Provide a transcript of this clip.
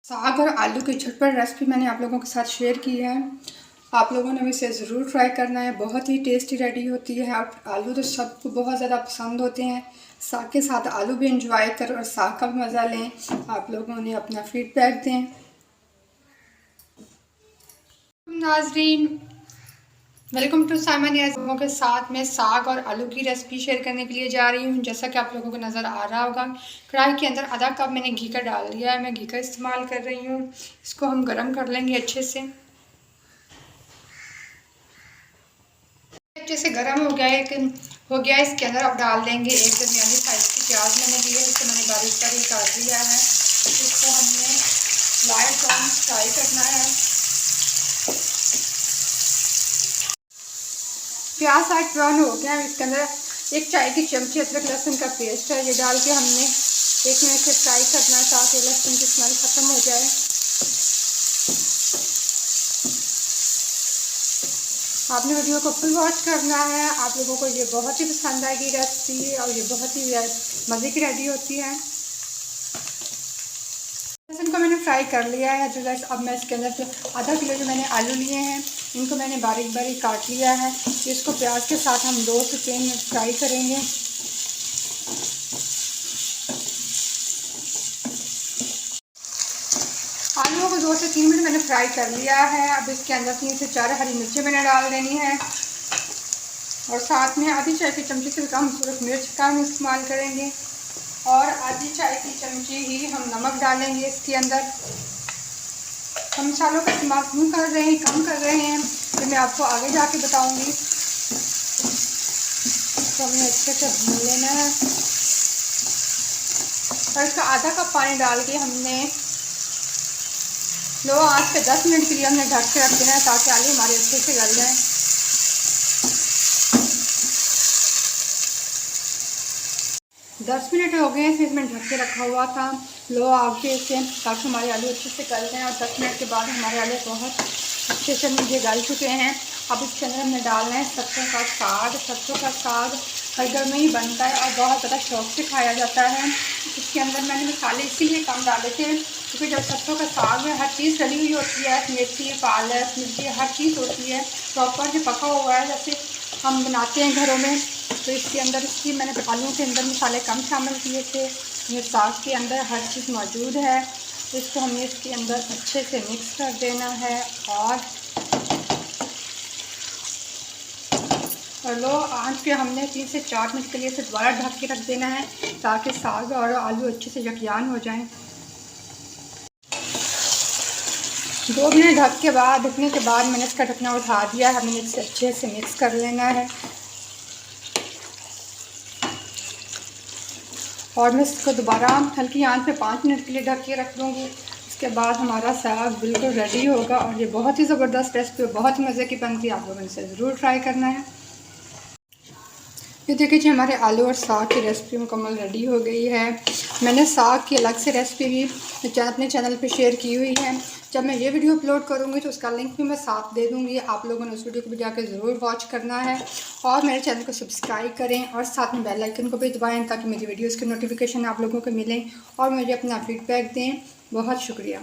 साग और आलू की झटपट रेसिपी मैंने आप लोगों के साथ शेयर की है। आप लोगों ने इसे ज़रूर ट्राई करना है। बहुत ही टेस्टी रेडी होती है और आलू तो सबको बहुत ज़्यादा पसंद होते हैं। साग के साथ आलू भी इंजॉय करो और साग का भी मज़ा लें। आप लोगों ने अपना फीडबैक दें। नाजरीन, वेलकम टू साइमन। लोगों के साथ में साग और आलू की रेसिपी शेयर करने के लिए जा रही हूँ। जैसा कि आप लोगों को नज़र आ रहा होगा, कढ़ाई के अंदर आधा कप मैंने घी का डाल दिया है। मैं घी का इस्तेमाल कर रही हूँ। इसको हम गरम कर लेंगे अच्छे से। गरम हो गया इसके अंदर अब डाल देंगे एक दरमियानी साइज की प्याज मैंने ली है। इसको मैंने बारीक बारीक काट लिया है। इसको हमने लाइट ब्राउन फ्राई करना है। प्याज लाइट ब्राउन हो गया है। इसके अंदर एक चाय की चमची अदरक लहसुन का पेस्ट है, ये डाल के हमने 1 मिनट से फ्राई करना है ताकि लहसुन की स्मेल ख़त्म हो जाए। आपने वीडियो को फुल वॉच करना है। आप लोगों को ये बहुत ही पसंद आएगी रेसिपी और ये बहुत ही मज़े की रेडी होती है। लहसुन को मैंने फ्राई कर लिया है। तो गैस अब मैं इसके अंदर आधा किलो जो मैंने आलू लिए हैं इनको मैंने बारीक बारीक काट लिया है। इसको प्याज के साथ हम 2 से 3 मिनट फ्राई करेंगे। आलूओं को 2 से 3 मिनट मैंने फ्राई कर लिया है। अब इसके अंदर 3 से 4 हरी मिर्चें मैंने डाल देनी है और साथ में आधी चाय की चमची से कम सूरज मिर्च का हम इस्तेमाल करेंगे और आधी चाय की चमची ही हम नमक डालेंगे इसके अंदर। हम मसालों का इस्तेमाल क्यों कर रहे हैं, कम कर रहे हैं, तो मैं आपको आगे जाके बताऊंगी। तो हमें अच्छे से भून लेना है और इसका आधा कप पानी डाल के हमने लो आँच पे 10 मिनट के लिए हमने ढक के रख देना है ताकि आलू हमारे अच्छे से गल जाएं। 10 मिनट हो गए हैं, इसमें ढक के रखा हुआ था लो आग पे से ताकि हमारे आलू अच्छे से गल जाएं। और 10 मिनट के बाद हमारे आलू बहुत अच्छे से मुझे गल चुके हैं। अब इसके अंदर हमने डालना है सरसों का साग। सरसों का साग हर घर में ही बनता है और बहुत ज़्यादा शौक से खाया जाता है। इसके अंदर मैंने मसाले इसीलिए कम डाले थे क्योंकि जब सरसों का साग में हर चीज़ डली हुई होती है, मेथी पालक मिर्ची हर चीज़ होती है, प्रॉपर जो पका हुआ है जैसे हम बनाते हैं घरों में, तो इसके अंदर इसकी मैंने आलू के अंदर मसाले कम शामिल किए थे। ये साग के अंदर हर चीज़ मौजूद है। इसको हमें इसके अंदर अच्छे से मिक्स कर देना है और लो आँच पे हमने 3 से 4 मिनट के लिए इसे दोबारा ढक के रख देना है ताकि साग और आलू अच्छे से यकजान हो जाएं। 2 मिनट ढकने के बाद मैंने इसका ढकना उठा दिया है। हमें इसे अच्छे से मिक्स कर लेना है और मैं इसको दोबारा हल्की आंच पे 5 मिनट के लिए ढक के रख दूँगी। इसके बाद हमारा साग बिल्कुल रेडी होगा और ये बहुत ही ज़बरदस्त रेसिपी, बहुत ही मज़े की बनती है। आप लोगों ने इसे ज़रूर ट्राई करना है। ये देखिए जी, हमारे आलू और साग की रेसिपी मुकम्मल रेडी हो गई है। मैंने साग की अलग से रेसिपी भी अपने चैनल पे शेयर की हुई है। जब मैं ये वीडियो अपलोड करूँगी तो उसका लिंक भी मैं साथ दे दूँगी। आप लोगों ने उस वीडियो को भी जाकर ज़रूर वॉच करना है और मेरे चैनल को सब्सक्राइब करें और साथ में बेल आइकन को भी दबाएँ ताकि मेरी वीडियोज़ के नोटिफिकेशन आप लोगों को मिलें और मुझे अपना फीडबैक दें। बहुत शुक्रिया।